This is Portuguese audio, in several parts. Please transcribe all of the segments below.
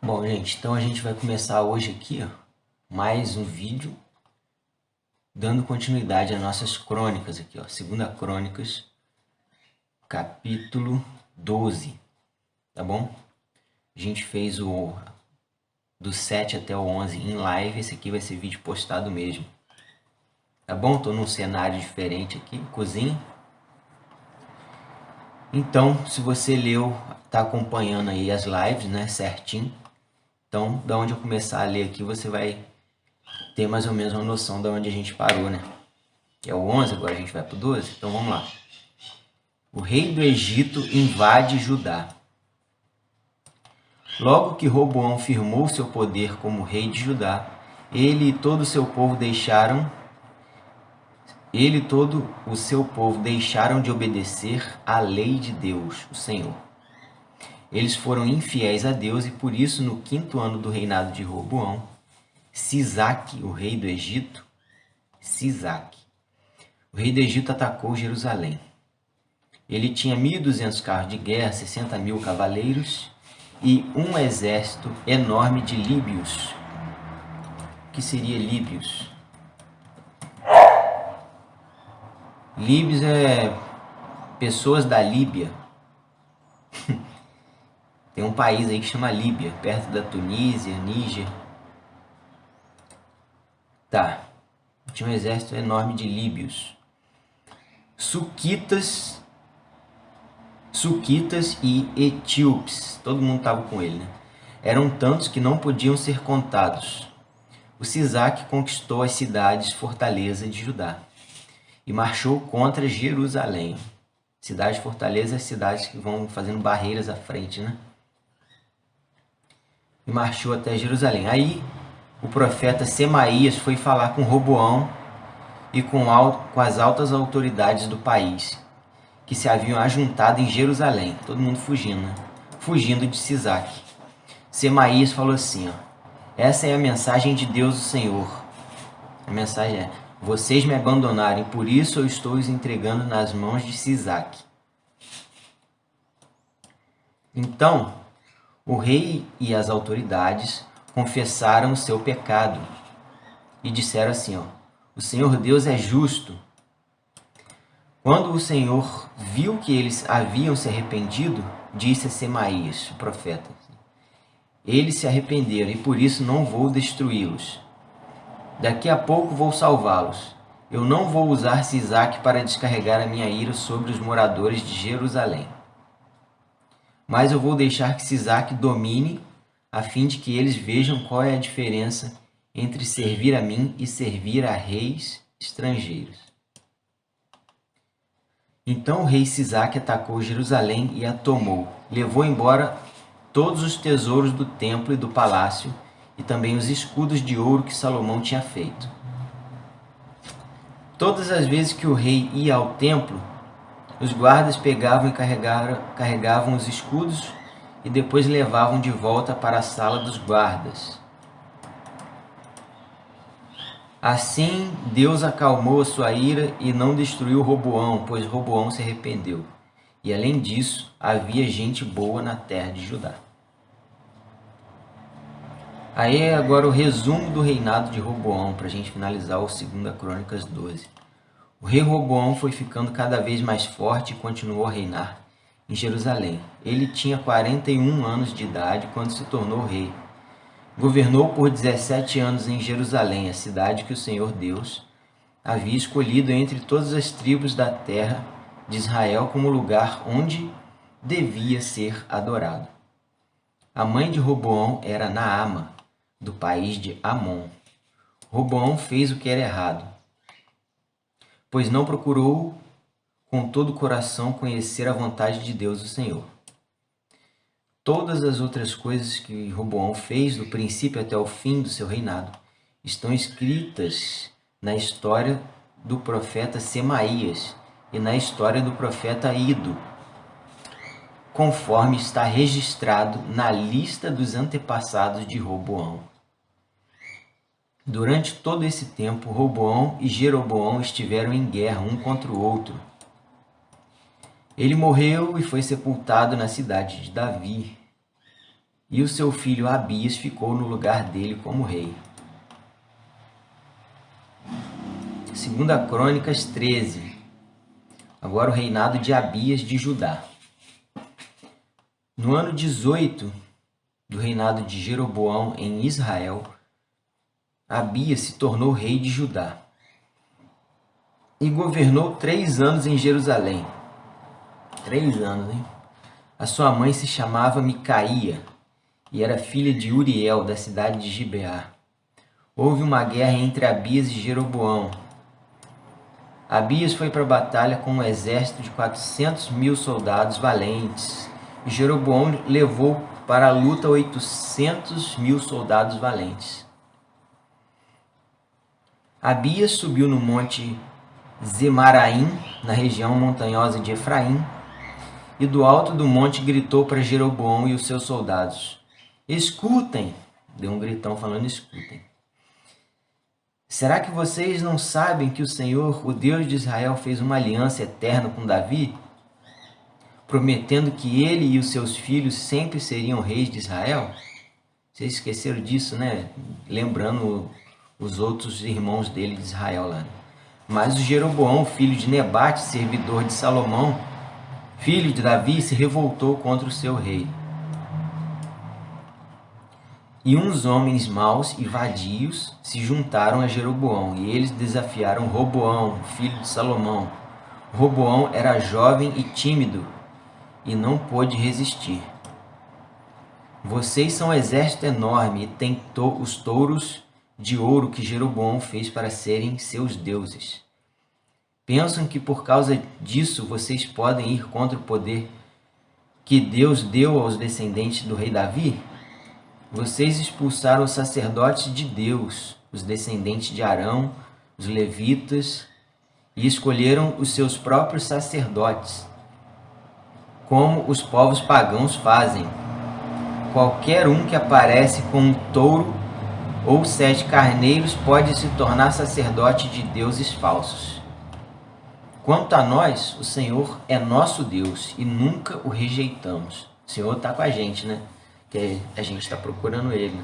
Bom, gente, então a gente vai começar hoje aqui, ó, mais um vídeo dando continuidade às nossas crônicas aqui, ó. Segunda Crônicas, capítulo 12, tá bom? A gente fez o do 7 até o 11 em live, esse aqui vai ser vídeo postado mesmo. Tá bom? Tô num cenário diferente aqui, cozinha. Então, se você leu, tá acompanhando aí as lives, né, certinho. Então, da onde eu começar a ler aqui, você vai ter mais ou menos uma noção de onde a gente parou, né? Que é o 11, agora a gente vai para o 12. Então vamos lá. O rei do Egito invade Judá. Logo que Roboão firmou seu poder como rei de Judá, ele e todo o seu povo deixaram de obedecer à lei de Deus, o Senhor. Eles foram infiéis a Deus e por isso no 5º ano do reinado de Roboão, Sisaque, o rei do Egito, o rei do Egito atacou Jerusalém. Ele tinha 1.200 carros de guerra, 60.000 cavaleiros e um exército enorme de líbios. O que seria líbios? Líbios é pessoas da Líbia. Tem um país aí que chama Líbia, perto da Tunísia, Níger. Tá. Tinha um exército enorme de líbios. Suquitas e etíopes, todo mundo estava com ele, né? Eram tantos que não podiam ser contados. O Sisaque conquistou as cidades fortaleza de Judá e marchou contra Jerusalém. Cidade fortaleza, as cidades que vão fazendo barreiras à frente, né? E marchou até Jerusalém. Aí o profeta Semaías foi falar com Roboão e com as altas autoridades do país, que se haviam ajuntado em Jerusalém, todo mundo fugindo, né? Fugindo de Sisaque. Semaías falou assim, ó, essa é a mensagem de Deus o Senhor. A mensagem é, vocês me abandonaram e por isso eu estou os entregando nas mãos de Sisaque. Então, o rei e as autoridades confessaram o seu pecado e disseram assim, ó, o Senhor Deus é justo. Quando o Senhor viu que eles haviam se arrependido, disse a Semaías, o profeta, eles se arrependeram e por isso não vou destruí-los. Daqui a pouco vou salvá-los. Eu não vou usar Sisaque para descarregar a minha ira sobre os moradores de Jerusalém. Mas eu vou deixar que Sisaque domine, a fim de que eles vejam qual é a diferença entre servir a mim e servir a reis estrangeiros. Então o rei Sisaque atacou Jerusalém e a tomou. Levou embora todos os tesouros do templo e do palácio e também os escudos de ouro que Salomão tinha feito. Todas as vezes que o rei ia ao templo, os guardas pegavam e carregavam os escudos e depois levavam de volta para a sala dos guardas. Assim, Deus acalmou a sua ira e não destruiu Roboão, pois Roboão se arrependeu. E além disso, havia gente boa na terra de Judá. Aí é agora o resumo do reinado de Roboão, para a gente finalizar o 2 Crônicas 12. O rei Roboão foi ficando cada vez mais forte e continuou a reinar em Jerusalém. Ele tinha 41 anos de idade quando se tornou rei. Governou por 17 anos em Jerusalém, a cidade que o Senhor Deus havia escolhido entre todas as tribos da terra de Israel como lugar onde devia ser adorado. A mãe de Roboão era Naama, do país de Amon. Roboão fez o que era errado, pois não procurou com todo o coração conhecer a vontade de Deus, o Senhor. Todas as outras coisas que Roboão fez, do princípio até o fim do seu reinado, estão escritas na história do profeta Semaías e na história do profeta Ido, conforme está registrado na lista dos antepassados de Roboão. Durante todo esse tempo, Roboão e Jeroboão estiveram em guerra um contra o outro. Ele morreu e foi sepultado na cidade de Davi. e o seu filho Abias ficou no lugar dele como rei. 2 Crônicas 13. Agora o reinado de Abias de Judá. No ano 18 do reinado de Jeroboão em Israel, Abias se tornou rei de Judá e governou 3 anos em Jerusalém. 3 anos, hein? A sua mãe se chamava Micaía e era filha de Uriel, da cidade de Gibeá. Houve uma guerra entre Abias e Jeroboão. Abias foi para a batalha com um exército de 400.000 soldados valentes, e Jeroboão levou para a luta 800.000 soldados valentes. Abias subiu no monte Zemaraim, na região montanhosa de Efraim, e do alto do monte gritou para Jeroboão e os seus soldados: escutem! Deu um gritão falando: escutem. Será que vocês não sabem que o Senhor, o Deus de Israel, fez uma aliança eterna com Davi, prometendo que ele e os seus filhos sempre seriam reis de Israel? Vocês esqueceram disso, né? Lembrando os outros irmãos dele de Israel lá. Mas o Jeroboão, filho de Nebate, servidor de Salomão, filho de Davi, se revoltou contra o seu rei. E uns homens maus e vadios se juntaram a Jeroboão, e eles desafiaram Roboão, filho de Salomão. Roboão era jovem e tímido, e não pôde resistir. Vocês são um exército enorme, e têm os touros de ouro que Jeroboão fez para serem seus deuses. Pensam que por causa disso vocês podem ir contra o poder que Deus deu aos descendentes do rei Davi? Vocês expulsaram os sacerdotes de Deus, os descendentes de Arão, os levitas, e escolheram os seus próprios sacerdotes, como os povos pagãos fazem. Qualquer um que aparece com um touro ou 7 carneiros pode se tornar sacerdote de deuses falsos. Quanto a nós, o Senhor é nosso Deus e nunca o rejeitamos. O Senhor está com a gente, né? Que a gente está procurando Ele.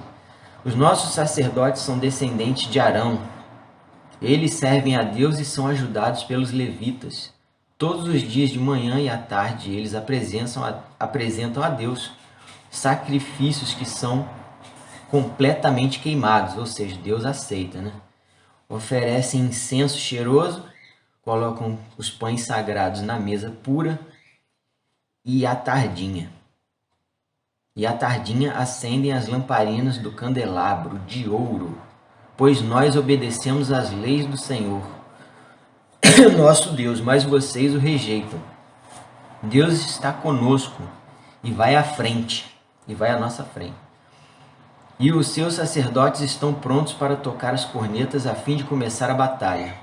Os nossos sacerdotes são descendentes de Arão. Eles servem a Deus e são ajudados pelos levitas. Todos os dias de manhã e à tarde eles apresentam a Deus sacrifícios que são completamente queimados, ou seja, Deus aceita, né? Oferecem incenso cheiroso, colocam os pães sagrados na mesa pura e à tardinha acendem as lamparinas do candelabro de ouro, pois nós obedecemos às leis do Senhor, nosso Deus, mas vocês o rejeitam. Deus está conosco e vai à frente, e vai à nossa frente. E os seus sacerdotes estão prontos para tocar as cornetas a fim de começar a batalha.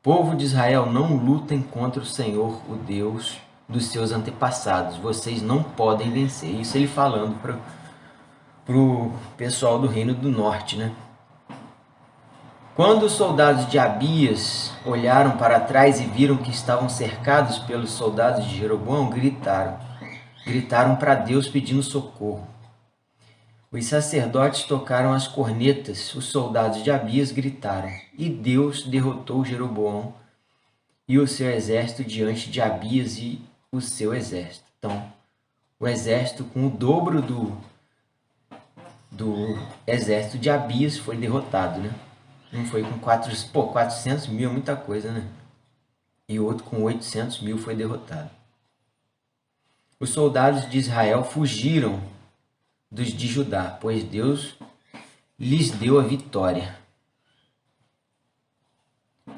Povo de Israel, não lutem contra o Senhor, o Deus dos seus antepassados. Vocês não podem vencer. Isso ele falando para o pessoal do Reino do Norte, né? Quando os soldados de Abias olharam para trás e viram que estavam cercados pelos soldados de Jeroboão, gritaram para Deus pedindo socorro. Os sacerdotes tocaram as cornetas, os soldados de Abias gritaram, e Deus derrotou Jeroboão e o seu exército diante de Abias e o seu exército. Então, o exército com o dobro do exército de Abias foi derrotado, né? Um foi com 400.000 é muita coisa, né? E o outro com 800.000 foi derrotado. Os soldados de Israel fugiram dos de Judá, pois Deus lhes deu a vitória.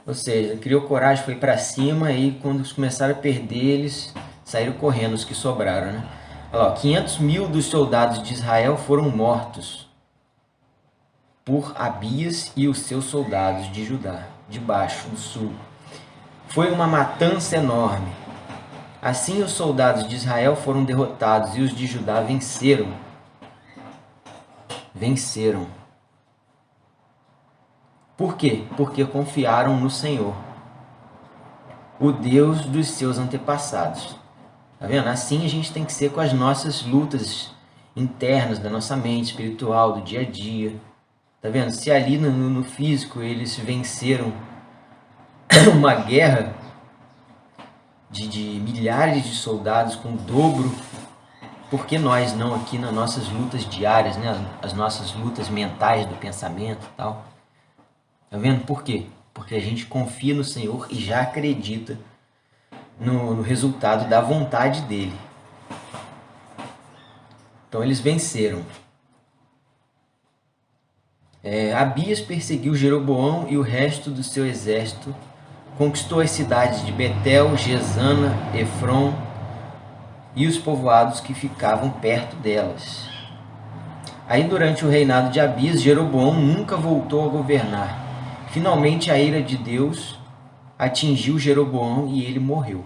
Ou seja, criou coragem, foi para cima, e quando começaram a perder, eles saíram correndo, os que sobraram, né? Olha lá, 500.000 dos soldados de Israel foram mortos por Abias e os seus soldados de Judá, de baixo, do sul. Foi uma matança enorme. Assim os soldados de Israel foram derrotados e os de Judá venceram. Por quê? Porque confiaram no Senhor, o Deus dos seus antepassados. Tá vendo? Assim a gente tem que ser com as nossas lutas internas da nossa mente espiritual, do dia a dia. Tá vendo? Se ali no físico eles venceram uma guerra de milhares de soldados com o dobro, por que nós não aqui nas nossas lutas diárias, né? As nossas lutas mentais do pensamento e tal? Tá vendo? Por quê? Porque a gente confia no Senhor e já acredita no resultado da vontade dele. Então eles venceram. Abias perseguiu Jeroboão e o resto do seu exército, conquistou as cidades de Betel, Gesana, Efron e os povoados que ficavam perto delas. Aí, durante o reinado de Abias, Jeroboão nunca voltou a governar. Finalmente, a ira de Deus atingiu Jeroboão e ele morreu.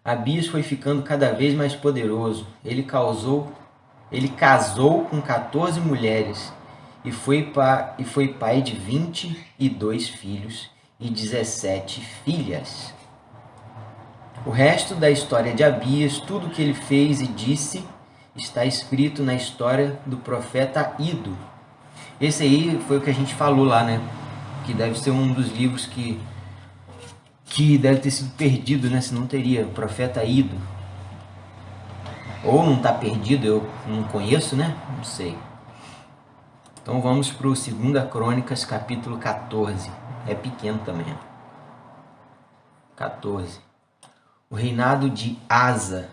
Abias foi ficando cada vez mais poderoso. Ele casou com 14 mulheres e foi pai de 22 filhos e 17 filhas. O resto da história de Abias, tudo o que ele fez e disse, está escrito na história do profeta Ido. Esse aí foi o que a gente falou lá, né? Que deve ser um dos livros que deve ter sido perdido, né? Se não teria, o profeta Ido. Ou não está perdido, eu não conheço, né? Não sei. Então vamos para o 2 Crônicas, capítulo 14. É pequeno também. 14. O reinado de Asa.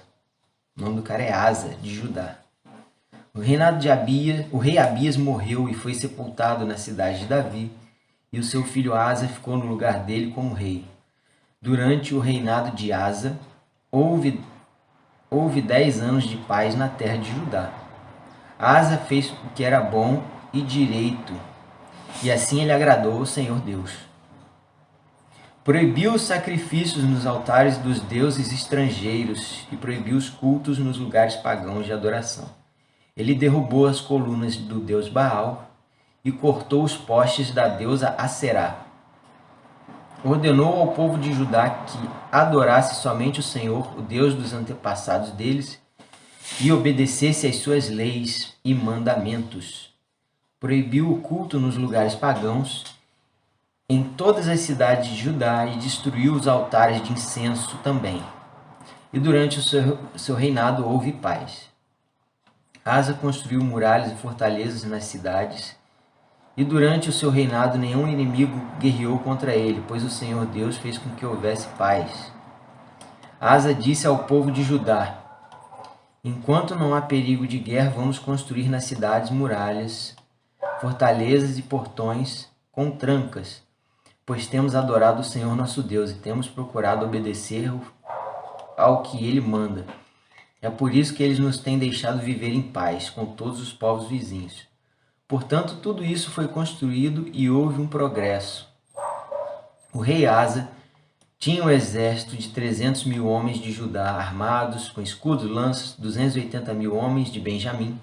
O nome do cara é Asa, de Judá. O reinado de Abias, o rei Abias morreu e foi sepultado na cidade de Davi, e o seu filho Asa ficou no lugar dele como rei. Durante o reinado de Asa, houve 10 anos de paz na terra de Judá. Asa fez o que era bom e direito, e assim ele agradou ao Senhor Deus. Proibiu os sacrifícios nos altares dos deuses estrangeiros e proibiu os cultos nos lugares pagãos de adoração. Ele derrubou as colunas do deus Baal e cortou os postes da deusa Aserá. Ordenou ao povo de Judá que adorasse somente o Senhor, o Deus dos antepassados deles, e obedecesse às suas leis e mandamentos. Proibiu o culto nos lugares pagãos em todas as cidades de Judá e destruiu os altares de incenso também. E durante o seu reinado houve paz. Asa construiu muralhas e fortalezas nas cidades, e durante o seu reinado nenhum inimigo guerreou contra ele, pois o Senhor Deus fez com que houvesse paz. Asa disse ao povo de Judá: enquanto não há perigo de guerra, vamos construir nas cidades muralhas, fortalezas e portões com trancas, pois temos adorado o Senhor nosso Deus e temos procurado obedecer ao que Ele manda. É por isso que Ele nos tem deixado viver em paz com todos os povos vizinhos. Portanto, tudo isso foi construído e houve um progresso. O rei Asa tinha um exército de 300.000 homens de Judá, armados com escudos, lanças, 280.000 homens de Benjamim,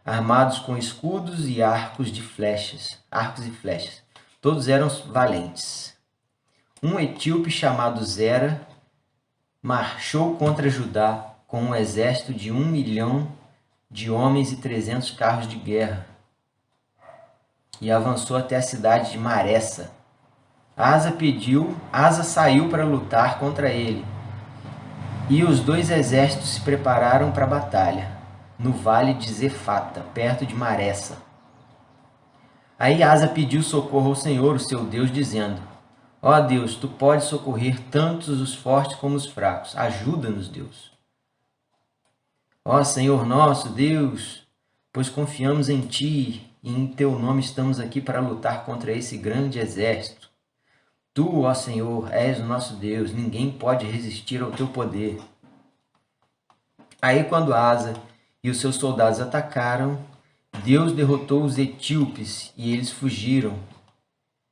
armados com escudos e arcos e flechas. Todos eram valentes. Um etíope chamado Zera marchou contra Judá com um exército de 1 milhão de homens e 300 carros de guerra, e avançou até a cidade de Maressa. Asa saiu para lutar contra ele, e os dois exércitos se prepararam para a batalha, no vale de Zefata, perto de Maressa. Aí Asa pediu socorro ao Senhor, o seu Deus, dizendo: ó Deus, tu podes socorrer tanto os fortes como os fracos. Ajuda-nos, Deus. Ó Senhor nosso Deus, pois confiamos em ti e em teu nome estamos aqui para lutar contra esse grande exército. Tu, ó Senhor, és o nosso Deus, ninguém pode resistir ao teu poder. Aí, quando Asa e os seus soldados atacaram, Deus derrotou os etíopes e eles fugiram,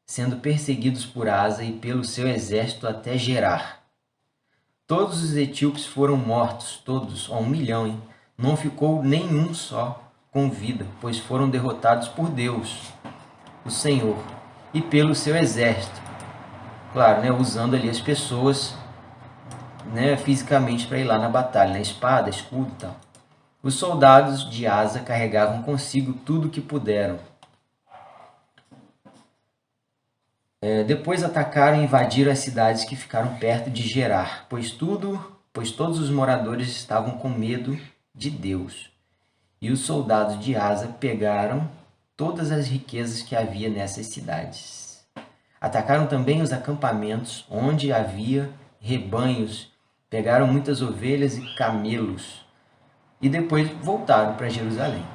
sendo perseguidos por Asa e pelo seu exército até Gerar. Todos os etíopes foram mortos, todos, 1 milhão, hein? Não ficou nenhum só com vida, pois foram derrotados por Deus, o Senhor, e pelo seu exército. Claro, né, usando ali as pessoas, né, fisicamente para ir lá na batalha, espada, escudo e tal. Os soldados de Asa carregavam consigo tudo o que puderam. Depois atacaram e invadiram as cidades que ficaram perto de Gerar, pois todos os moradores estavam com medo de Deus. E os soldados de Asa pegaram todas as riquezas que havia nessas cidades. Atacaram também os acampamentos onde havia rebanhos, pegaram muitas ovelhas e camelos e depois voltaram para Jerusalém.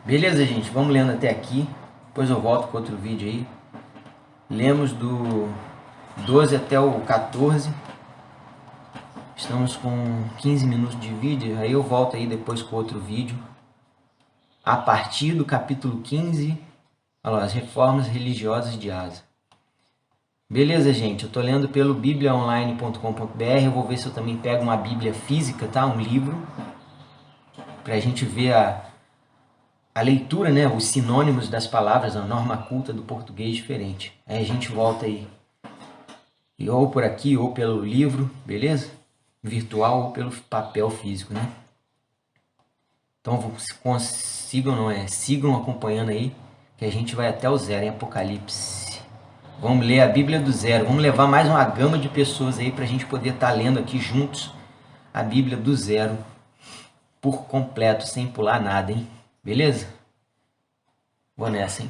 Beleza, gente? Vamos lendo até aqui, depois eu volto com outro vídeo aí. Lemos do 12 até o 14. Estamos com 15 minutos de vídeo, aí eu volto aí depois com outro vídeo. A partir do capítulo 15, olha lá, as reformas religiosas de Asa. Beleza, gente? Eu estou lendo pelo bibliaonline.com.br. Eu vou ver se eu também pego uma bíblia física, tá? Um livro, para a gente ver a leitura, né? Os sinônimos das palavras, a norma culta do português diferente. Aí a gente volta aí. E ou por aqui, ou pelo livro, beleza? Virtual ou pelo papel físico, né? Então sigam acompanhando aí, que a gente vai até o zero em Apocalipse. Vamos ler a Bíblia do zero. Vamos levar mais uma gama de pessoas aí para a gente poder estar lendo aqui juntos a Bíblia do zero por completo, sem pular nada, hein? Beleza? Vou nessa, hein?